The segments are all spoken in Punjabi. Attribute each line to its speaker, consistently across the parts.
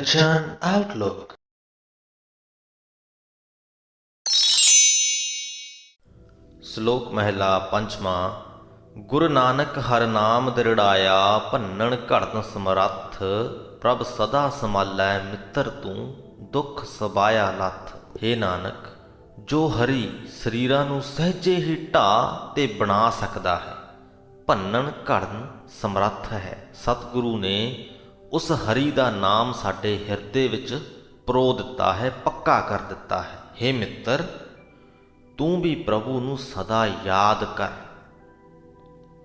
Speaker 1: Attention Outlook।
Speaker 2: ਸ਼ਲੋਕ ਮਹਿਲਾ ਪੰਚਵਾਂ। ਗੁਰੂ ਨਾਨਕ ਹਰਿ ਨਾਮ ਦਿਰੜਾਇਆ, ਭੰਨਣ ਘੜਨ ਸਮਰੱਥ। ਪ੍ਰਭ ਸਦਾ ਸੰਭਾਲੈ ਮਿੱਤਰ ਤੂੰ, ਦੁੱਖ ਸਬਾਇਆ ਲੱਥ। ਹੇ ਨਾਨਕ, ਜੋ ਹਰੀ ਸਰੀਰਾਂ ਨੂੰ ਸਹਿਜੇ ਹੀ ਢਾਹ ਤੇ ਬਣਾ ਸਕਦਾ ਹੈ, ਭੰਨਣ ਘੜਨ ਸਮਰੱਥ ਹੈ। ਸਤਿਗੁਰੂ ਨੇ ਉਸ ਹਰੀ ਦਾ ਨਾਮ ਸਾਡੇ ਹਿਰਦੇ ਵਿੱਚ ਪਰੋ ਦਿੱਤਾ ਹੈ, ਪੱਕਾ ਕਰ ਦਿੱਤਾ ਹੈ। ਹੇ ਮਿੱਤਰ, ਤੂੰ ਵੀ ਪ੍ਰਭੂ ਨੂੰ ਸਦਾ ਯਾਦ ਕਰ।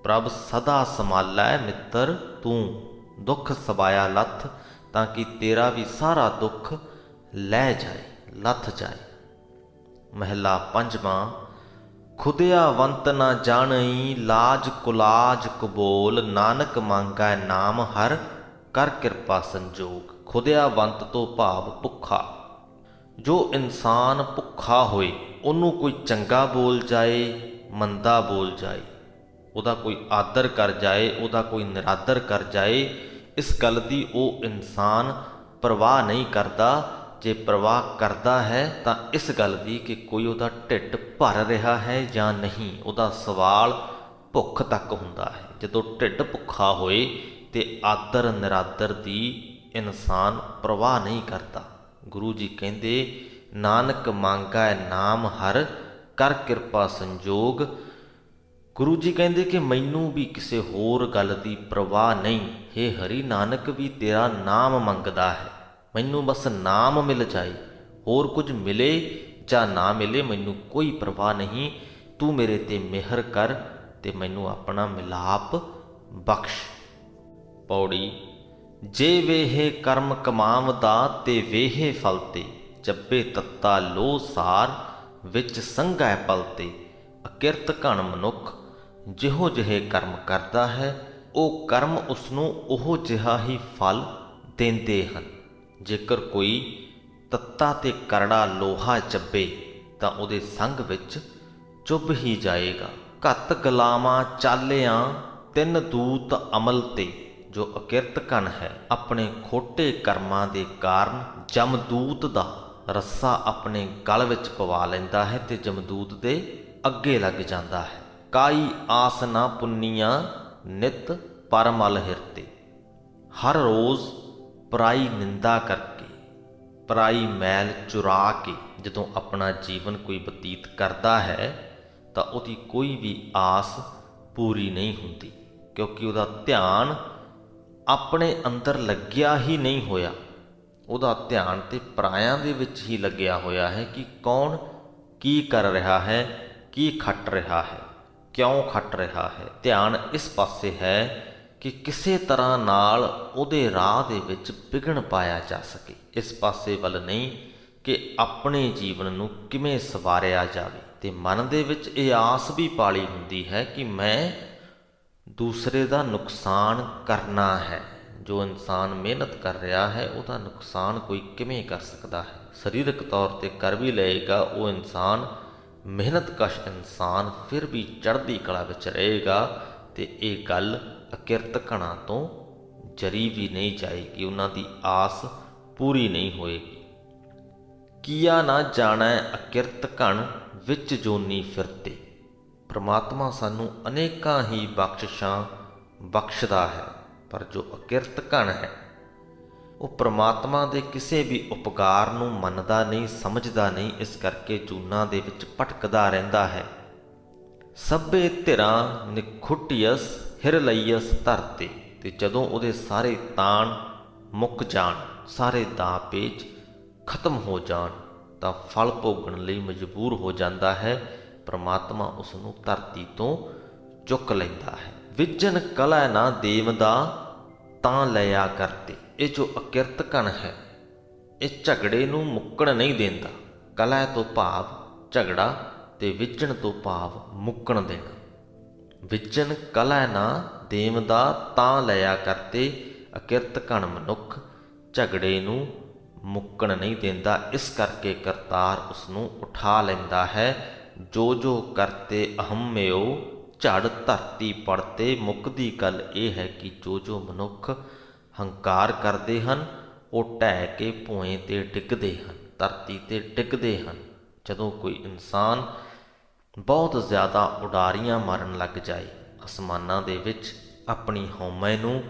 Speaker 2: ਪ੍ਰਭ ਸਦਾ ਸੰਭਾਲੈ ਮਿੱਤਰ ਤੂੰ, ਦੁੱਖ ਸਬਾਇਆ ਲੱਥ। ਤਾਂ ਕਿ ਤੇਰਾ ਵੀ ਸਾਰਾ ਦੁੱਖ ਲੈ ਜਾਏ, ਲੱਥ ਜਾਏ। ਮਹਿਲਾ ਪੰਜਵਾਂ। ਖੁਦਿਆਵੰਤ ਨਾ ਜਾਣਈ, ਲਾਜ ਕੁਲਾਜ ਕਬੋਲ। ਨਾਨਕ ਮੰਗੈ ਨਾਮ ਹਰ, ਕਰ ਕਿਰਪਾ ਸੰਜੋਗ। ਖੁਦਿਆਵੰਤ ਤੋਂ ਭਾਵ ਭੁੱਖਾ। ਜੋ ਇਨਸਾਨ ਭੁੱਖਾ ਹੋਏ, ਉਹਨੂੰ ਕੋਈ ਚੰਗਾ ਬੋਲ ਜਾਏ, ਮੰਦਾ ਬੋਲ ਜਾਏ, ਉਹਦਾ ਕੋਈ ਆਦਰ ਕਰ ਜਾਏ, ਉਹਦਾ ਕੋਈ ਨਿਰਾਦਰ ਕਰ ਜਾਏ, ਇਸ ਗੱਲ ਦੀ ਉਹ ਇਨਸਾਨ ਪਰਵਾਹ ਨਹੀਂ ਕਰਦਾ। ਜੇ ਪਰਵਾਹ ਕਰਦਾ ਹੈ ਤਾਂ ਇਸ ਗੱਲ ਦੀ ਕਿ ਕੋਈ ਉਹਦਾ ਢਿੱਡ ਭਰ ਰਿਹਾ ਹੈ ਜਾਂ ਨਹੀਂ। ਉਹਦਾ ਸਵਾਲ ਭੁੱਖ ਤੱਕ ਹੁੰਦਾ ਹੈ। ਜਦੋਂ ਢਿੱਡ ਭੁੱਖਾ ਹੋਏ ਤੇ ਆਦਰ ਨਿਰਾਦਰ ਦੀ ਇਨਸਾਨ ਪਰਵਾਹ ਨਹੀਂ ਕਰਦਾ। ਗੁਰੂ ਜੀ ਕਹਿੰਦੇ, ਨਾਨਕ ਮੰਗੈ ਨਾਮ ਹਰ, ਕਰ ਕਿਰਪਾ ਸੰਜੋਗ। ਗੁਰੂ ਜੀ ਕਹਿੰਦੇ ਕਿ ਮੈਨੂੰ ਵੀ ਕਿਸੇ ਹੋਰ ਗੱਲ ਦੀ ਪਰਵਾਹ ਨਹੀਂ। ਹੇ ਹਰੀ, ਨਾਨਕ ਵੀ ਤੇਰਾ ਨਾਮ ਮੰਗਦਾ ਹੈ। ਮੈਨੂੰ ਬਸ ਨਾਮ ਮਿਲ ਜਾਏ, ਹੋਰ ਕੁਝ ਮਿਲੇ ਜਾਂ ਨਾ ਮਿਲੇ ਮੈਨੂੰ ਕੋਈ ਪਰਵਾਹ ਨਹੀਂ। ਤੂੰ ਮੇਰੇ ਤੇ ਮਿਹਰ ਕਰ ਤੇ ਮੈਨੂੰ ਆਪਣਾ ਮਿਲਾਪ ਬਖਸ਼। ਪੌੜੀ। ਜੇ ਵੇਹੇ ਕਰਮ ਕਮਾਵਦਾ ਤੇ ਵੇਹੇ ਫਲ ਤੇ, ਜੱਬੇ ਤੱਤਾ ਲੋ ਸਾਰ, ਵਿੱਚ ਸੰਘੈ ਪਲ ਤੇ। ਅਕਿਰਤ ਘਣ ਮਨੁੱਖ ਜਿਹੋ ਜਿਹੇ ਕਰਮ ਕਰਦਾ ਹੈ, ਉਹ ਕਰਮ ਉਸਨੂੰ ਉਹੋ ਜਿਹਾ ਹੀ ਫਲ ਦਿੰਦੇ ਹਨ। ਜੇਕਰ ਕੋਈ ਤੱਤਾ ਤੇ ਕਰੜਾ ਲੋਹਾ ਚੱਬੇ ਤਾਂ ਉਹਦੇ ਸੰਗ ਵਿੱਚ ਚੁੱਭ ਹੀ ਜਾਏਗਾ। ਘੱਤ ਗਲਾਵਾਂ ਚਾਲਿਆਂ, ਤਿੰਨ ਦੂਤ ਅਮਲ ਤੇ। ਜੋ ਅਕਿਰਤ ਘਣ ਹੈ, ਆਪਣੇ ਖੋਟੇ ਕਰਮਾਂ ਦੇ ਕਾਰਨ ਜਮਦੂਤ ਦਾ ਰੱਸਾ ਆਪਣੇ ਗਲ ਵਿੱਚ ਪਵਾ ਲੈਂਦਾ ਹੈ ਤੇ ਜਮਦੂਤ ਦੇ ਅੱਗੇ ਲੱਗ ਜਾਂਦਾ ਹੈ। ਕਾਈ ਆਸ ਨਾ ਪੁੰਨੀਆਂ, ਨਿਤ ਪਰਮਲ ਹਿਰਤੇ। ਹਰ ਰੋਜ਼ ਪਰਾਈ ਨਿੰਦਾ ਕਰਕੇ, ਪਰਾਈ ਮੈਲ ਚੁਰਾ ਕੇ ਜਦੋਂ ਆਪਣਾ ਜੀਵਨ ਕੋਈ ਬਤੀਤ ਕਰਦਾ ਹੈ ਤਾਂ ਉਹਦੀ ਕੋਈ ਵੀ ਆਸ ਪੂਰੀ ਨਹੀਂ ਹੁੰਦੀ, ਕਿਉਂਕਿ ਉਹਦਾ ਧਿਆਨ ਆਪਣੇ ਅੰਦਰ ਲੱਗਿਆ ਹੀ ਨਹੀਂ ਹੋਇਆ। ਉਹਦਾ ਧਿਆਨ ਤੇ ਪਰਾਇਆਂ ਦੇ ਵਿੱਚ ਹੀ ਲੱਗਿਆ ਹੋਇਆ ਹੈ ਕਿ ਕੌਣ ਕੀ ਕਰ ਰਿਹਾ ਹੈ, ਕੀ ਖੱਟ ਰਿਹਾ ਹੈ, ਕਿਉਂ ਖੱਟ ਰਿਹਾ ਹੈ। ਧਿਆਨ ਇਸ ਪਾਸੇ ਹੈ ਕਿ ਕਿਸੇ ਤਰ੍ਹਾਂ ਨਾਲ ਉਹਦੇ ਰਾਹ ਦੇ ਵਿੱਚ ਵਿਘਨ ਪਾਇਆ ਜਾ ਸਕੇ। ਇਸ ਪਾਸੇ ਵੱਲ ਨਹੀਂ ਕਿ ਆਪਣੇ ਜੀਵਨ ਨੂੰ ਕਿਵੇਂ ਸਵਾਰਿਆ ਜਾਵੇ। ਤੇ ਮਨ ਦੇ ਵਿੱਚ ਇਹ ਆਸ ਵੀ ਪਾਲੀ ਹੁੰਦੀ ਹੈ ਕਿ ਮੈਂ ਦੂਸਰੇ ਦਾ ਨੁਕਸਾਨ ਕਰਨਾ ਹੈ। ਜੋ ਇਨਸਾਨ ਮਿਹਨਤ ਕਰ ਰਿਹਾ ਹੈ, ਉਹਦਾ ਨੁਕਸਾਨ ਕੋਈ ਕਿਵੇਂ ਕਰ ਸਕਦਾ ਹੈ। ਸਰੀਰਕ ਤੌਰ ਤੇ ਕਰ ਵੀ ਲਏਗਾ ਉਹ ਇਨਸਾਨ, ਮਿਹਨਤਕਸ਼ ਇਨਸਾਨ, ਫਿਰ ਵੀ ਚੜ੍ਹਦੀ ਕਲਾ ਵਿੱਚ ਰਹੇਗਾ ਤੇ ਇਹ ਗੱਲ ਅਕਿਰਤ ਘਣਾਂ ਤੋਂ ਜਰੀ ਵੀ ਨਹੀਂ ਜਾਏਗੀ। ਉਹਨਾਂ ਦੀ ਆਸ ਪੂਰੀ ਨਹੀਂ ਹੋਏਗੀ। ਕੀਆ ਨਾ ਜਾਣੈ ਅਕਿਰਤ ਘਣ, ਵਿੱਚ ਜੋਨੀ ਫਿਰਤੇ। ਪ੍ਰਮਾਤਮਾ ਸਾਨੂੰ ਅਨੇਕਾਂ ਹੀ ਬਖਸ਼ਿਸ਼ਾਂ ਬਖਸ਼ਦਾ ਹੈ, ਪਰ ਜੋ ਅਕਿਰਤ ਘਣ ਹੈ ਉਹ ਪ੍ਰਮਾਤਮਾ ਦੇ ਕਿਸੇ ਵੀ ਉਪਕਾਰ ਨੂੰ ਮੰਨਦਾ ਨਹੀਂ, ਸਮਝਦਾ ਨਹੀਂ। ਇਸ ਕਰਕੇ ਜੂਨਾਂ ਦੇ ਵਿੱਚ ਭਟਕਦਾ ਰਹਿੰਦਾ ਹੈ। ਸਭੇ ਧਿਰਾਂ ਨਿਖੁੱਟਿਅਸ, ਹਿਰ ਲਈਅਸ ਧਰਤੇ। ਤੇ ਜਦੋਂ ਉਹਦੇ ਸਾਰੇ ਤਾਣ ਮੁੱਕ ਜਾਣ, ਸਾਰੇ ਦਾਅ ਪੇਚ ਖਤਮ ਹੋ ਜਾਣ ਤਾਂ ਫਲ ਭੋਗਣ ਲਈ ਮਜਬੂਰ ਹੋ ਜਾਂਦਾ ਹੈ। ਪ੍ਰਮਾਤਮਾ ਉਸ ਨੂੰ ਧਰਤੀ ਤੋਂ ਚੁੱਕ ਲੈਂਦਾ ਹੈ। ਵਿਜਨ ਕਲੈ ਨਾ ਦੇਵਦਾ, ਤਾਂ ਲਿਆ ਕਰਤੇ। ਇਹ ਜੋ ਅਕਿਰਤ ਘਣ ਹੈ, ਇਹ ਝਗੜੇ ਨੂੰ ਮੁੱਕਣ ਨਹੀਂ ਦਿੰਦਾ। ਕਲੈ ਤੋਂ ਭਾਵ ਝਗੜਾ ਤੇ ਵਿਜਣ ਤੋਂ ਭਾਵ ਮੁੱਕਣ ਦੇਣਾ। ਵਿਜਨ ਕਲੈ ਨਾ ਦੇਵਦਾ, ਤਾਂ ਲਿਆ ਕਰਤੇ। ਅਕਿਰਤ ਘਣ ਮਨੁੱਖ ਝਗੜੇ ਨੂੰ ਮੁੱਕਣ ਨਹੀਂ ਦਿੰਦਾ। ਇਸ ਕਰਕੇ ਕਰਤਾਰ ਉਸ ਨੂੰ ਉਠਾ ਲੈਂਦਾ ਹੈ। ਜੋ ਜੋ ਕਰਤੇ ਅਹੰਮਿਓ, ਝੜ ਧਰਤੀ ਪੜਤੇ। ਮੁੱਕਦੀ ਗੱਲ ਇਹ ਹੈ ਕਿ ਜੋ ਜੋ ਮਨੁੱਖ ਹੰਕਾਰ ਕਰਦੇ ਹਨ, ਉਹ ਢਹਿ ਕੇ ਭੂਏ 'ਤੇ ਡਿੱਗਦੇ ਹਨ, ਧਰਤੀ 'ਤੇ ਡਿੱਗਦੇ ਹਨ। ਜਦੋਂ ਕੋਈ ਇਨਸਾਨ ਬਹੁਤ ਜ਼ਿਆਦਾ ਉਡਾਰੀਆਂ ਮਾਰਨ ਲੱਗ ਜਾਏ, ਅਸਮਾਨਾਂ ਦੇ ਵਿੱਚ ਆਪਣੀ ਹਉਮੈ ਨੂੰ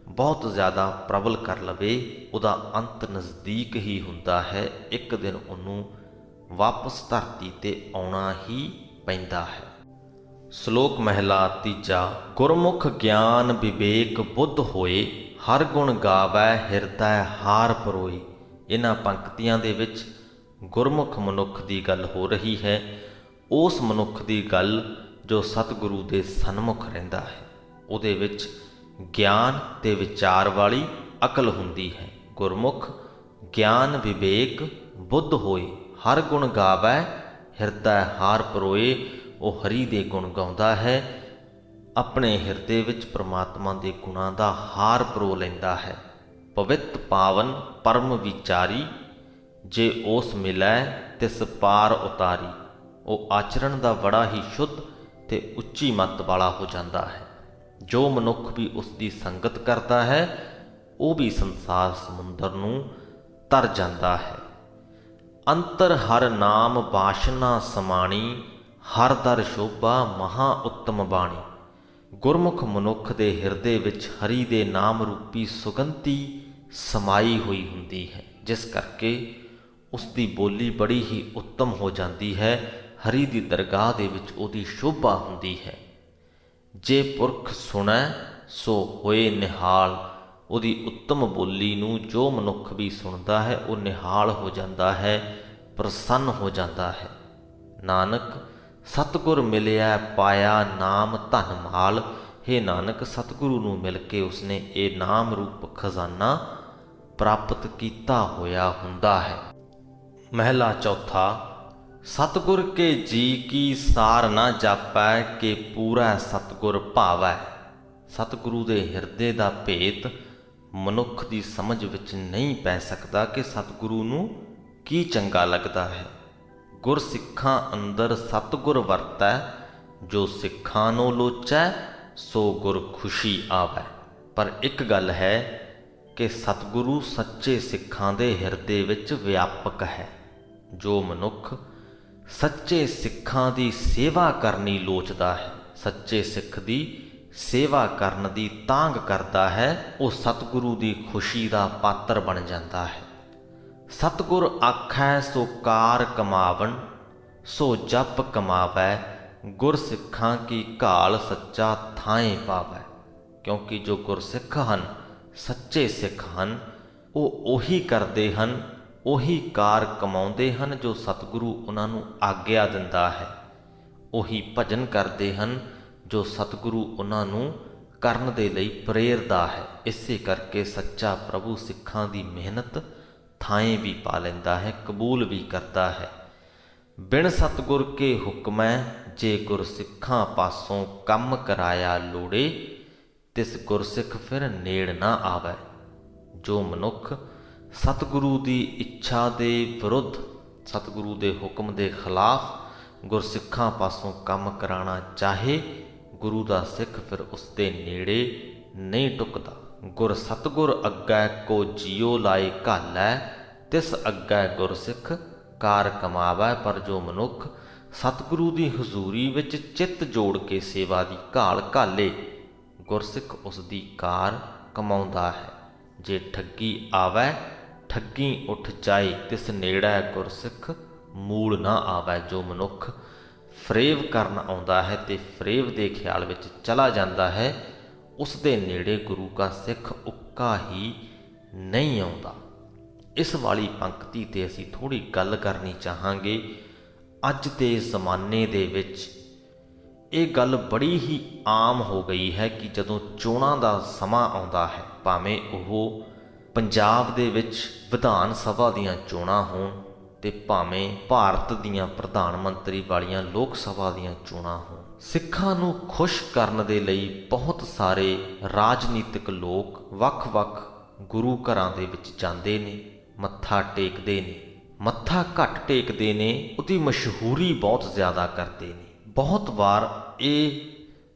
Speaker 2: ਬਹੁਤ ਜ਼ਿਆਦਾ ਪ੍ਰਬਲ ਕਰ ਲਵੇ, ਉਹਦਾ ਅੰਤ ਨਜ਼ਦੀਕ ਹੀ ਹੁੰਦਾ ਹੈ। ਇੱਕ ਦਿਨ ਉਹਨੂੰ ਵਾਪਸ ਧਰਤੀ 'ਤੇ ਆਉਣਾ ਹੀ ਪੈਂਦਾ ਹੈ। ਸ਼ਲੋਕ ਮਹਿਲਾ ਤੀਜਾ। ਗੁਰਮੁਖ ਗਿਆਨ ਵਿਵੇਕ ਬੁੱਧ ਹੋਏ, ਹਰ ਗੁਣ ਗਾਵੈ ਹਿਰਦੈ ਹਾਰ ਪਰੋਏ। ਇਹਨਾਂ ਪੰਕਤੀਆਂ ਦੇ ਵਿੱਚ ਗੁਰਮੁਖ ਮਨੁੱਖ ਦੀ ਗੱਲ ਹੋ ਰਹੀ ਹੈ। ਉਸ ਮਨੁੱਖ ਦੀ ਗੱਲ ਜੋ ਸਤਿਗੁਰੂ ਦੇ ਸਨਮੁਖ ਰਹਿੰਦਾ ਹੈ। ਉਹਦੇ ਵਿੱਚ ਗਿਆਨ ਤੇ ਵਿਚਾਰ ਵਾਲੀ ਅਕਲ ਹੁੰਦੀ ਹੈ। ਗੁਰਮੁਖ ਗਿਆਨ ਵਿਵੇਕ ਬੁੱਧ ਹੋਏ, ਹਰ ਗੁਣ ਗਾਵੈ ਹਿਰਦੈ ਹਾਰ ਪਰੋਏ। ਉਹ ਹਰੀ ਦੇ ਗੁਣ ਗਾਉਂਦਾ ਹੈ, ਆਪਣੇ ਹਿਰਦੇ ਵਿੱਚ ਪ੍ਰਮਾਤਮਾ ਦੇ ਗੁਣਾਂ ਦਾ ਹਾਰ ਪਰੋ ਲੈਂਦਾ ਹੈ। ਪਵਿੱਤ ਪਾਵਨ ਪਰਮ ਵਿਚਾਰੀ, ਜੇ ਉਸ ਮਿਲੈ ਤਿਸ ਪਾਰ ਉਤਾਰੀ। ਉਹ ਆਚਰਣ ਦਾ ਬੜਾ ਹੀ ਸ਼ੁੱਧ ਤੇ ਉੱਚੀ ਮੱਤ ਵਾਲਾ ਹੋ ਜਾਂਦਾ ਹੈ। ਜੋ ਮਨੁੱਖ ਵੀ ਉਸ ਦੀ ਸੰਗਤ ਕਰਦਾ ਹੈ, ਉਹ ਵੀ ਸੰਸਾਰ ਸਮੁੰਦਰ ਨੂੰ ਤਰ ਜਾਂਦਾ ਹੈ। ਅੰਤਰ ਹਰ ਨਾਮ ਬਾਸ਼ਨਾ ਸਮਾਣੀ, ਹਰ ਦਰ ਸ਼ੋਭਾ ਮਹਾ ਉੱਤਮ ਬਾਣੀ। ਗੁਰਮੁਖ ਮਨੁੱਖ ਦੇ ਹਿਰਦੇ ਵਿੱਚ ਹਰੀ ਦੇ ਨਾਮ ਰੂਪੀ ਸੁਗੰਧੀ ਸਮਾਈ ਹੋਈ ਹੁੰਦੀ ਹੈ, ਜਿਸ ਕਰਕੇ ਉਸ ਦੀ ਬੋਲੀ ਬੜੀ ਹੀ ਉੱਤਮ ਹੋ ਜਾਂਦੀ ਹੈ। ਹਰੀ ਦੀ ਦਰਗਾਹ ਦੇ ਵਿੱਚ ਉਹਦੀ ਸ਼ੋਭਾ ਹੁੰਦੀ ਹੈ। ਜੇ ਪੁਰਖ ਸੁਣੈ ਸੋ ਹੋਏ ਨਿਹਾਲ। ਉਹਦੀ ਉੱਤਮ ਬੋਲੀ ਨੂੰ ਜੋ ਮਨੁੱਖ ਵੀ ਸੁਣਦਾ ਹੈ, ਉਹ ਨਿਹਾਲ ਹੋ ਜਾਂਦਾ ਹੈ, ਪ੍ਰਸੰਨ ਹੋ ਜਾਂਦਾ ਹੈ। ਨਾਨਕ ਸਤਿਗੁਰ ਮਿਲਿਆ ਪਾਇਆ ਨਾਮ ਧਨ ਮਾਲ। ਹੇ ਨਾਨਕ, ਸਤਿਗੁਰੂ ਨੂੰ ਮਿਲ ਕੇ ਉਸਨੇ ਇਹ ਨਾਮ ਰੂਪ ਖਜ਼ਾਨਾ ਪ੍ਰਾਪਤ ਕੀਤਾ ਹੋਇਆ ਹੁੰਦਾ ਹੈ। ਮਹਿਲਾ ਚੌਥਾ। ਸਤਿਗੁਰ ਕੇ ਜੀ ਕੀ ਸਾਰ ਨਾ ਜਾਪੈ, ਕਿ ਪੂਰਾ ਸਤਿਗੁਰ ਭਾਵੈ। ਸਤਿਗੁਰੂ ਦੇ ਹਿਰਦੇ ਦਾ ਭੇਤ ਮਨੁੱਖ ਦੀ ਸਮਝ ਵਿੱਚ ਨਹੀਂ ਪੈ ਸਕਦਾ ਕਿ ਸਤਿਗੁਰੂ ਨੂੰ ਕੀ ਚੰਗਾ ਲੱਗਦਾ ਹੈ। ਗੁਰ ਸਿੱਖਾਂ ਅੰਦਰ ਸਤਿਗੁਰ ਵਰਤੈ, ਜੋ ਸਿੱਖਾਂ ਨੂੰ ਲੋਚੈ ਸੋ ਗੁਰ ਖੁਸ਼ੀ ਆਵੈ। ਪਰ ਇੱਕ ਗੱਲ ਹੈ ਕਿ ਸਤਿਗੁਰੂ ਸੱਚੇ ਸਿੱਖਾਂ ਦੇ ਹਿਰਦੇ ਵਿੱਚ ਵਿਆਪਕ ਹੈ। ਜੋ ਮਨੁੱਖ ਸੱਚੇ ਸਿੱਖਾਂ ਦੀ ਸੇਵਾ ਕਰਨੀ ਲੋਚਦਾ ਹੈ, ਸੱਚੇ ਸਿੱਖ ਦੀ ਸੇਵਾ ਕਰਨ ਦੀ ਤਾਂਘ ਕਰਦਾ ਹੈ, ਉਹ ਸਤਿਗੁਰੂ ਦੀ ਖੁਸ਼ੀ ਦਾ ਪਾਤਰ ਬਣ ਜਾਂਦਾ ਹੈ। ਸਤਿਗੁਰ ਆਖੈ ਸੋ ਕਾਰ ਕਮਾਵਣ, ਸੋ ਜਪ ਕਮਾਵੈ। ਗੁਰ ਸਿੱਖਾਂ ਕੀ ਘਾਲ ਸੱਚਾ ਥਾਂਏ ਪਾਵੈ। ਕਿਉਂਕਿ ਜੋ ਗੁਰਸਿੱਖ ਹਨ, ਸੱਚੇ ਸਿੱਖ ਹਨ, ਉਹ ਉਹੀ ਕਰਦੇ ਹਨ, ਉਹੀ ਕਾਰ ਕਮਾਉਂਦੇ ਹਨ ਜੋ ਸਤਿਗੁਰੂ ਉਹਨਾਂ ਨੂੰ ਆਗਿਆ ਦਿੰਦਾ ਹੈ। ਉਹੀ ਭਜਨ ਕਰਦੇ ਹਨ ਜੋ ਸਤਿਗੁਰੂ ਉਹਨਾਂ ਨੂੰ ਕਰਨ ਦੇ ਲਈ ਪ੍ਰੇਰਦਾ ਹੈ। ਇਸੇ ਕਰਕੇ ਸੱਚਾ ਪ੍ਰਭੂ ਸਿੱਖਾਂ ਦੀ ਮਿਹਨਤ ਥਾਂਏ ਵੀ ਪਾ ਲੈਂਦਾ ਹੈ, ਕਬੂਲ ਵੀ ਕਰਦਾ ਹੈ। ਬਿਨ ਸਤਿਗੁਰ ਕੇ ਹੁਕਮੈ, ਜੇ ਗੁਰਸਿੱਖਾਂ ਪਾਸੋਂ ਕੰਮ ਕਰਾਇਆ ਲੋੜੇ, ਤਿਸ ਗੁਰਸਿੱਖ ਫਿਰ ਨੇੜ ਨਾ ਆਵੈ। ਜੋ ਮਨੁੱਖ ਸਤਿਗੁਰੂ ਦੀ ਇੱਛਾ ਦੇ ਵਿਰੁੱਧ, ਸਤਿਗੁਰੂ ਦੇ ਹੁਕਮ ਦੇ ਖਿਲਾਫ ਗੁਰਸਿੱਖਾਂ ਪਾਸੋਂ ਕੰਮ ਕਰਾਉਣਾ ਚਾਹੇ, ਗੁਰੂ ਦਾ ਸਿੱਖ ਫਿਰ ਉਸ ਦੇ ਨੇੜੇ ਨਹੀਂ ਟੁਕਦਾ। ਗੁਰ ਸਤਿਗੁਰ ਅੱਗੇ ਕੋ ਜੀਉ ਲਾਏ ਘਾਲੈ, ਤਿਸ ਅੱਗੇ ਗੁਰਸਿੱਖ ਕਾਰ ਕਮਾਵੈ। ਪਰ ਜੋ ਮਨੁੱਖ ਸਤਿਗੁਰੂ ਦੀ ਹਜ਼ੂਰੀ ਵਿੱਚ ਚਿੱਤ ਜੋੜ ਕੇ ਸੇਵਾ ਦੀ ਘਾਲ ਘਾਲੇ, ਗੁਰਸਿੱਖ ਉਸ ਦੀ ਕਾਰ ਕਮਾਉਂਦਾ ਹੈ। ਜੇ ਠੱਗੀ ਆਵੈ ਠੱਗੀ ਉੱਠ ਜਾਏ, ਤਿਸ ਨੇੜੇ ਗੁਰਸਿੱਖ ਮੂਲ ਨਾ ਆਵੈ। ਜੋ ਮਨੁੱਖ ਫਰੇਬ ਕਰਨ ਆਉਂਦਾ ਹੈ ਤੇ ਫਰੇਬ ਦੇ ਖਿਆਲ ਵਿੱਚ ਚਲਾ ਜਾਂਦਾ ਹੈ, ਉਸ ਦੇ ਨੇੜੇ ਗੁਰੂ ਕਾ ਸਿੱਖ ਉੱਕਾ ਹੀ ਨਹੀਂ ਆਉਂਦਾ। ਇਸ ਵਾਲੀ ਪੰਕਤੀ 'ਤੇ ਅਸੀਂ ਥੋੜ੍ਹੀ ਗੱਲ ਕਰਨੀ ਚਾਹਾਂਗੇ। ਅੱਜ ਦੇ ਜ਼ਮਾਨੇ ਦੇ ਵਿੱਚ ਇਹ ਗੱਲ ਬੜੀ ਹੀ ਆਮ ਹੋ ਗਈ ਹੈ ਕਿ ਜਦੋਂ ਚੋਣਾਂ ਦਾ ਸਮਾਂ ਆਉਂਦਾ ਹੈ, ਭਾਵੇਂ ਉਹ ਪੰਜਾਬ ਦੇ ਵਿੱਚ ਵਿਧਾਨ ਸਭਾ ਦੀਆਂ ਚੋਣਾਂ ਹੋਣ ਤੇ ਭਾਵੇਂ ਭਾਰਤ ਦੀਆਂ ਪ੍ਰਧਾਨ ਮੰਤਰੀ ਵਾਲੀਆਂ ਲੋਕ ਸਭਾ ਦੀਆਂ ਚੋਣਾਂ ਹੋਣ, ਸਿੱਖਾਂ ਨੂੰ ਖੁਸ਼ ਕਰਨ ਦੇ ਲਈ ਬਹੁਤ ਸਾਰੇ ਰਾਜਨੀਤਿਕ ਲੋਕ ਵੱਖ-ਵੱਖ ਗੁਰੂ ਘਰਾਂ ਦੇ ਵਿੱਚ ਜਾਂਦੇ ਨੇ, ਮੱਥਾ ਟੇਕਦੇ ਨੇ। ਮੱਥਾ ਘੱਟ ਟੇਕਦੇ ਨੇ, ਉਹਦੀ ਮਸ਼ਹੂਰੀ ਬਹੁਤ ਜ਼ਿਆਦਾ ਕਰਦੇ ਨੇ। ਬਹੁਤ ਵਾਰ ਇਹ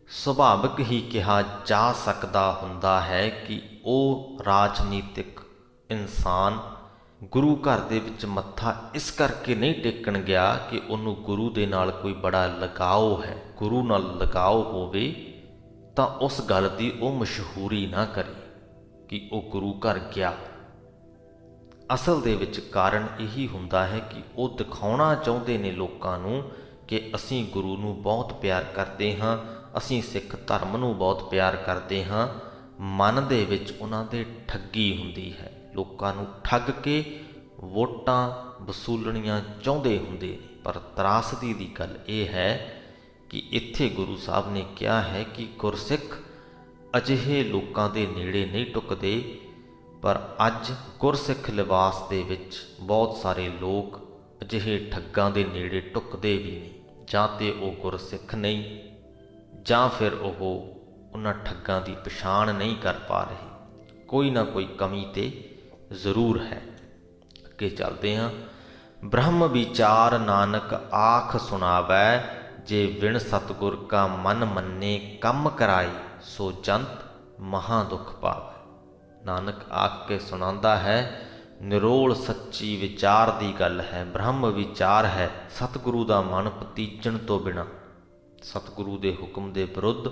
Speaker 2: ਸੁਭਾਵਿਕ ਹੀ ਕਿਹਾ ਜਾ ਸਕਦਾ ਹੁੰਦਾ ਹੈ ਕਿ ਉਹ ਰਾਜਨੀਤਿਕ ਇਨਸਾਨ ਗੁਰੂ ਘਰ ਦੇ ਵਿੱਚ ਮੱਥਾ ਇਸ ਕਰਕੇ ਨਹੀਂ ਟੇਕਣ ਗਿਆ ਕਿ ਉਹਨੂੰ ਗੁਰੂ ਦੇ ਨਾਲ ਕੋਈ ਬੜਾ ਲਗਾਓ ਹੈ, ਗੁਰੂ ਨਾਲ ਲਗਾਓ ਹੋਵੇ ਤਾਂ ਉਸ ਗੱਲ ਦੀ ਉਹ ਮਸ਼ਹੂਰੀ ਨਾ ਕਰੇ ਕਿ ਉਹ ਗੁਰੂ ਘਰ ਗਿਆ। ਅਸਲ ਦੇ ਵਿੱਚ ਕਾਰਨ ਇਹੀ ਹੁੰਦਾ ਹੈ ਕਿ ਉਹ ਦਿਖਾਉਣਾ ਚਾਹੁੰਦੇ ਨੇ ਲੋਕਾਂ ਨੂੰ ਕਿ ਅਸੀਂ ਗੁਰੂ ਨੂੰ ਬਹੁਤ ਪਿਆਰ ਕਰਦੇ ਹਾਂ, ਅਸੀਂ ਸਿੱਖ ਧਰਮ ਨੂੰ ਬਹੁਤ ਪਿਆਰ ਕਰਦੇ ਹਾਂ। ਮਨ ਦੇ ਵਿੱਚ ਉਹਨਾਂ ਦੇ ਠੱਗੀ ਹੁੰਦੀ ਹੈ, ਲੋਕਾਂ ਨੂੰ ਠੱਗ ਕੇ ਵੋਟਾਂ ਵਸੂਲਣੀਆਂ ਚਾਹੁੰਦੇ ਹੁੰਦੇ ਨੇ। ਪਰ ਤਰਾਸਦੀ ਦੀ ਗੱਲ ਇਹ ਹੈ ਕਿ ਇੱਥੇ ਗੁਰੂ ਸਾਹਿਬ ਨੇ ਕਿਹਾ ਹੈ ਕਿ ਗੁਰਸਿੱਖ ਅਜਿਹੇ ਲੋਕਾਂ ਦੇ ਨੇੜੇ ਨਹੀਂ ਟੁੱਕਦੇ। ਪਰ ਅੱਜ ਗੁਰਸਿੱਖ ਲਿਬਾਸ ਦੇ ਵਿੱਚ ਬਹੁਤ ਸਾਰੇ ਲੋਕ ਅਜਿਹੇ ਠੱਗਾਂ ਦੇ ਨੇੜੇ ਟੁੱਕਦੇ ਵੀ ਨਹੀਂ। ਜਾਂ ਤੇ ਉਹ ਗੁਰਸਿੱਖ ਨਹੀਂ, ਜਾਂ ਫਿਰ ਉਹ ਉਹਨਾਂ ਠੱਗਾਂ ਦੀ ਪਛਾਣ ਨਹੀਂ ਕਰ ਪਾ ਰਹੇ। ਕੋਈ ਨਾ ਕੋਈ ਕਮੀ ਤੇ ਜ਼ਰੂਰ ਹੈ। ਅੱਗੇ ਚੱਲਦੇ ਹਾਂ। ਬ੍ਰਹਮ ਵਿਚਾਰ ਨਾਨਕ ਆਖ ਸੁਣਾਵੈ, ਜੇ ਵਿਣ ਸਤਿਗੁਰ ਕਾ ਮਨ ਮੰਨੇ ਕੰਮ ਕਰਾਈ, ਸੋ ਜੰਤ ਮਹਾ ਦੁਖ ਪਾਵੈ। ਨਾਨਕ ਆਖ ਕੇ ਸੁਣਾਉਂਦਾ ਹੈ, ਨਿਰੋਲ ਸੱਚੀ ਵਿਚਾਰ ਦੀ ਗੱਲ ਹੈ, ਬ੍ਰਹਮ ਵਿਚਾਰ ਹੈ। ਸਤਿਗੁਰੂ ਦਾ ਮਨ ਪਤੀਜਣ ਤੋਂ ਬਿਨਾਂ, ਸਤਿਗੁਰੂ ਦੇ ਹੁਕਮ ਦੇ ਵਿਰੁੱਧ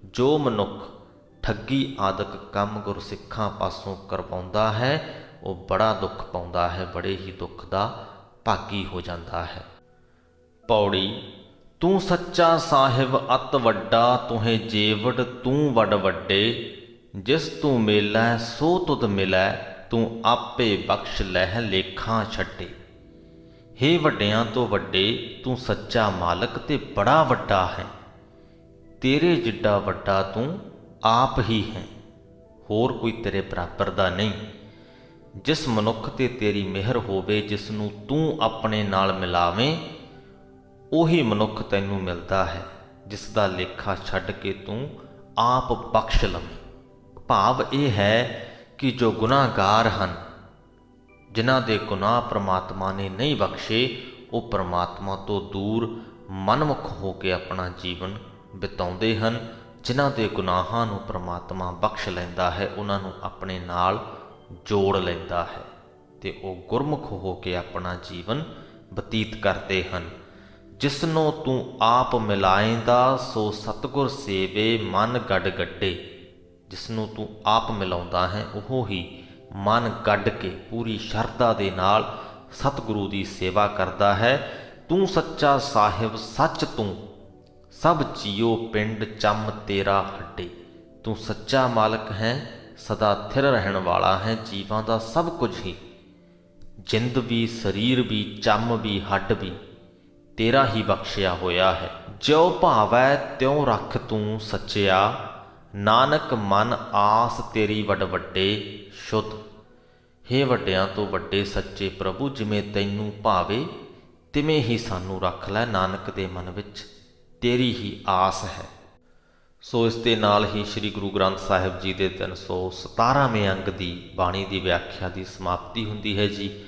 Speaker 2: ਜੋ ਮਨੁੱਖ ਠੱਗੀ ਆਦਿਕ ਕੰਮ ਗੁਰਸਿੱਖਾਂ ਪਾਸੋਂ ਕਰਵਾਉਂਦਾ ਹੈ, ਉਹ ਬੜਾ ਦੁੱਖ ਪਾਉਂਦਾ ਹੈ, ਬੜੇ ਹੀ ਦੁੱਖ ਦਾ ਭਾਗੀ ਹੋ ਜਾਂਦਾ ਹੈ। ਪੌੜੀ। ਤੂੰ ਸੱਚਾ ਸਾਹਿਬ ਅਤ ਵੱਡਾ, ਤੁਹੇ ਜੇਵੜ ਤੂੰ ਵੱਡ ਵੱਡੇ, ਜਿਸ ਤੂੰ ਮੇਲੈ ਸੋ ਤੁਧ ਮਿਲੈ, ਤੂੰ ਆਪੇ ਬਖਸ਼ ਲਹਿ ਲੇਖਾਂ ਛੱਡੇ। ਹੇ ਵੱਡਿਆਂ ਤੋਂ ਵੱਡੇ, ਤੂੰ ਸੱਚਾ ਮਾਲਕ ਤੇ ਬੜਾ ਵੱਡਾ ਹੈ। ਤੇਰੇ ਜਿੱਡਾ ਵੱਡਾ ਤੂੰ ਆਪ ਹੀ ਹੈ, ਹੋਰ ਕੋਈ ਤੇਰੇ ਬਰਾਬਰ ਦਾ ਨਹੀਂ। ਜਿਸ ਮਨੁੱਖ ਤੇ ਤੇਰੀ ਮਿਹਰ ਹੋਵੇ, ਜਿਸ ਨੂੰ ਤੂੰ ਆਪਣੇ ਨਾਲ ਮਿਲਾਵੇਂ, ਉਹੀ ਮਨੁੱਖ ਤੈਨੂੰ ਮਿਲਦਾ ਹੈ, ਜਿਸ ਦਾ ਲੇਖਾ ਛੱਡ ਕੇ ਤੂੰ ਆਪ ਬਖਸ਼ ਲਵੇਂ। ਭਾਵ ਇਹ ਹੈ ਕਿ ਜੋ ਗੁਨਾਹਗਾਰ ਹਨ, ਜਿਨ੍ਹਾਂ ਦੇ ਗੁਨਾਹ ਪ੍ਰਮਾਤਮਾ ਨੇ ਨਹੀਂ ਬਖਸ਼ੇ, ਉਹ ਪ੍ਰਮਾਤਮਾ ਤੋਂ ਦੂਰ ਮਨਮੁਖ ਹੋ ਕੇ ਆਪਣਾ ਜੀਵਨ ਬਿਤਾਉਂਦੇ ਹਨ। ਜਿਨ੍ਹਾਂ ਦੇ ਗੁਨਾਹਾਂ ਨੂੰ ਪ੍ਰਮਾਤਮਾ ਬਖਸ਼ ਲੈਂਦਾ ਹੈ, ਉਹਨਾਂ ਨੂੰ ਆਪਣੇ ਨਾਲ ਜੋੜ ਲੈਂਦਾ ਹੈ ਤੇ ਉਹ ਗੁਰਮੁਖ ਹੋ ਕੇ ਆਪਣਾ ਜੀਵਨ ਬਤੀਤ ਕਰਦੇ ਹਨ। ਜਿਸ ਨੂੰ ਤੂੰ ਆਪ ਮਿਲਾਏਂਦਾ, ਸੋ ਸਤਿਗੁਰ ਸੇਵੇ ਮਨ ਗੱਡ ਗੱਡੇ। ਜਿਸ ਨੂੰ ਤੂੰ ਆਪ ਮਿਲਾਉਂਦਾ ਹੈ, ਉਹ ਹੀ ਮਨ ਗੱਡ ਕੇ ਪੂਰੀ ਸ਼ਰਧਾ ਦੇ ਨਾਲ ਸਤਿਗੁਰੂ ਦੀ ਸੇਵਾ ਕਰਦਾ ਹੈ। ਤੂੰ ਸੱਚਾ ਸਾਹਿਬ ਸੱਚ ਤੂੰ, ਸਭ ਜੀਓ ਪਿੰਡ ਚੰਮ ਤੇਰਾ ਹੱਡੇ। ਤੂੰ ਸੱਚਾ ਮਾਲਕ ਹੈ, ਸਦਾ ਥਿਰ ਰਹਿਣ ਵਾਲਾ ਹੈ, ਜੀਵਾਂ ਦਾ ਸਭ ਕੁਝ ਹੀ, ਜਿੰਦ ਵੀ, ਸਰੀਰ ਵੀ, ਚੰਮ ਵੀ, ਹੱਡ ਵੀ ਤੇਰਾ ਹੀ ਬਖਸ਼ਿਆ ਹੋਇਆ ਹੈ। ਜਿਉ ਭਾਵੈ ਤਿਉ ਰੱਖ ਤੂੰ ਸੱਚਿਆ, ਨਾਨਕ ਮਨ ਆਸ ਤੇਰੀ ਵੱਡ ਵੱਡੇ ਸ਼ੁੱਧ। ਹੇ ਵੱਡਿਆਂ ਤੋਂ ਵੱਡੇ ਸੱਚੇ ਪ੍ਰਭੂ, ਜਿਵੇਂ ਤੈਨੂੰ ਭਾਵੇ ਤਿਵੇਂ ਹੀ ਸਾਨੂੰ ਰੱਖ ਲੈ। ਨਾਨਕ ਦੇ ਮਨ ਵਿੱਚ ਤੇਰੀ ਹੀ ਆਸ ਹੈ। ਸੋ ਇਸ ਦੇ ਨਾਲ ਹੀ ਸ੍ਰੀ ਗੁਰੂ ਗ੍ਰੰਥ ਸਾਹਿਬ ਜੀ ਦੇ 317ਵੇਂ ਅੰਗ ਦੀ ਬਾਣੀ ਦੀ ਵਿਆਖਿਆ ਦੀ ਸਮਾਪਤੀ ਹੁੰਦੀ ਹੈ ਜੀ।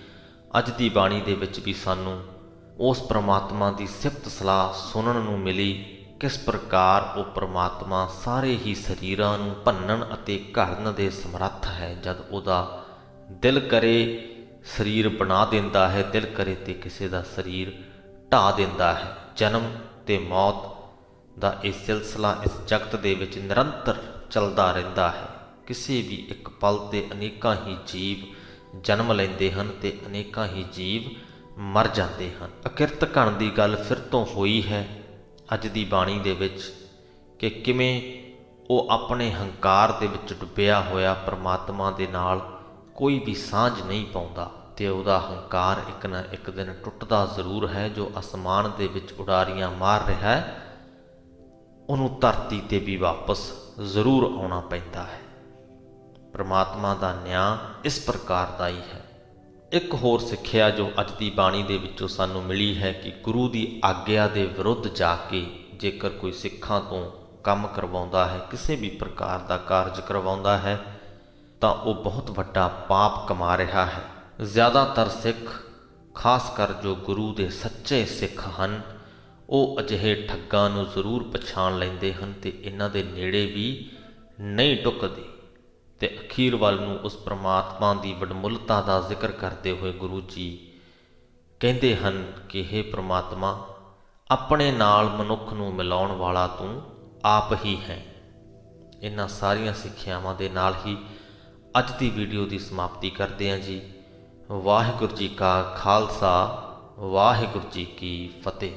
Speaker 2: ਅੱਜ ਦੀ ਬਾਣੀ ਦੇ ਵਿੱਚ ਵੀ ਸਾਨੂੰ ਉਸ ਪ੍ਰਮਾਤਮਾ ਦੀ ਸਿਫਤ ਸਲਾਹ ਸੁਣਨ ਨੂੰ ਮਿਲੀ, ਕਿਸ ਪ੍ਰਕਾਰ ਉਹ ਪ੍ਰਮਾਤਮਾ ਸਾਰੇ ਹੀ ਸਰੀਰਾਂ ਨੂੰ ਭੰਨਣ ਅਤੇ ਘੜਨ ਦੇ ਸਮਰੱਥ ਹੈ। ਜਦ ਉਹਦਾ ਦਿਲ ਕਰੇ ਸਰੀਰ ਬਣਾ ਦਿੰਦਾ ਹੈ, ਦਿਲ ਕਰੇ ਤੇ ਕਿਸੇ ਦਾ ਸਰੀਰ ਢਾਹ ਦਿੰਦਾ ਹੈ। ਜਨਮ ਤੇ ਮੌਤ ਦਾ ਇਹ ਸਿਲਸਿਲਾ ਇਸ ਜਗਤ ਦੇ ਵਿੱਚ ਨਿਰੰਤਰ ਚੱਲਦਾ ਰਹਿੰਦਾ ਹੈ। ਕਿਸੇ ਵੀ ਇੱਕ ਪਲ ਤੇ ਅਨੇਕਾਂ ਹੀ ਜੀਵ ਜਨਮ ਲੈਂਦੇ ਹਨ ਤੇ ਅਨੇਕਾਂ ਹੀ ਜੀਵ ਮਰ ਜਾਂਦੇ ਹਨ। ਅਕਿਰਤ ਘਣ ਦੀ ਗੱਲ ਫਿਰ ਤੋਂ ਹੋਈ ਹੈ ਅੱਜ ਦੀ ਬਾਣੀ ਦੇ ਵਿੱਚ, ਕਿ ਕਿਵੇਂ ਉਹ ਆਪਣੇ ਹੰਕਾਰ ਦੇ ਵਿੱਚ ਡੁੱਬਿਆ ਹੋਇਆ ਪ੍ਰਮਾਤਮਾ ਦੇ ਨਾਲ ਕੋਈ ਵੀ ਸਾਂਝ ਨਹੀਂ ਪਾਉਂਦਾ ਤੇ ਉਹਦਾ ਹੰਕਾਰ ਇੱਕ ਨਾ ਇੱਕ ਦਿਨ ਟੁੱਟਦਾ ਜ਼ਰੂਰ ਹੈ। ਜੋ ਅਸਮਾਨ ਦੇ ਵਿੱਚ ਉਡਾਰੀਆਂ ਮਾਰ ਰਿਹਾ ਹੈ, ਉਹਨੂੰ ਧਰਤੀ ਤੇ ਵੀ ਵਾਪਸ ਜ਼ਰੂਰ ਆਉਣਾ ਪੈਂਦਾ ਹੈ। ਪ੍ਰਮਾਤਮਾ ਦਾ ਨਿਆਂ ਇਸ ਪ੍ਰਕਾਰ ਦਾ ਹੀ ਹੈ। ਇੱਕ ਹੋਰ ਸਿੱਖਿਆ ਜੋ ਅੱਜ ਦੀ ਬਾਣੀ ਦੇ ਵਿੱਚੋਂ ਸਾਨੂੰ ਮਿਲੀ ਹੈ ਕਿ ਗੁਰੂ ਦੀ ਆਗਿਆ ਦੇ ਵਿਰੁੱਧ ਜਾ ਕੇ ਜੇਕਰ ਕੋਈ ਸਿੱਖਾਂ ਤੋਂ ਕੰਮ ਕਰਵਾਉਂਦਾ ਹੈ, ਕਿਸੇ ਵੀ ਪ੍ਰਕਾਰ ਦਾ ਕਾਰਜ ਕਰਵਾਉਂਦਾ ਹੈ, ਤਾਂ ਉਹ ਬਹੁਤ ਵੱਡਾ ਪਾਪ ਕਮਾ ਰਿਹਾ ਹੈ। ਜ਼ਿਆਦਾਤਰ ਸਿੱਖ, ਖਾਸ ਕਰ ਜੋ ਗੁਰੂ ਦੇ ਸੱਚੇ ਸਿੱਖ ਹਨ, ਉਹ ਅਜਿਹੇ ਠੱਗਾਂ ਨੂੰ ਜ਼ਰੂਰ ਪਛਾਣ ਲੈਂਦੇ ਹਨ ਤੇ ਇਹਨਾਂ ਦੇ ਨੇੜੇ ਵੀ ਨਹੀਂ ਟੁੱਕਦੇ ਤੇ ਅਖੀਰ ਵੱਲ ਨੂੰ ਉਸ ਪ੍ਰਮਾਤਮਾ ਦੀ ਵਡਮੁੱਲਤਾ ਦਾ ਜ਼ਿਕਰ ਕਰਦੇ ਹੋਏ ਗੁਰੂ ਜੀ ਕਹਿੰਦੇ ਹਨ ਕਿ ਹੇ ਪ੍ਰਮਾਤਮਾ, ਆਪਣੇ ਨਾਲ ਮਨੁੱਖ ਨੂੰ ਮਿਲਾਉਣ ਵਾਲਾ ਤੂੰ ਆਪ ਹੀ ਹੈ। ਇਹਨਾਂ ਸਾਰੀਆਂ ਸਿੱਖਿਆਵਾਂ ਦੇ ਨਾਲ ਹੀ ਅੱਜ ਦੀ ਵੀਡੀਓ ਦੀ ਸਮਾਪਤੀ ਕਰਦੇ ਹਾਂ ਜੀ। ਵਾਹਿਗੁਰੂ ਜੀ ਕਾ ਖਾਲਸਾ, ਵਾਹਿਗੁਰੂ ਜੀ ਕੀ ਫਤਿਹ।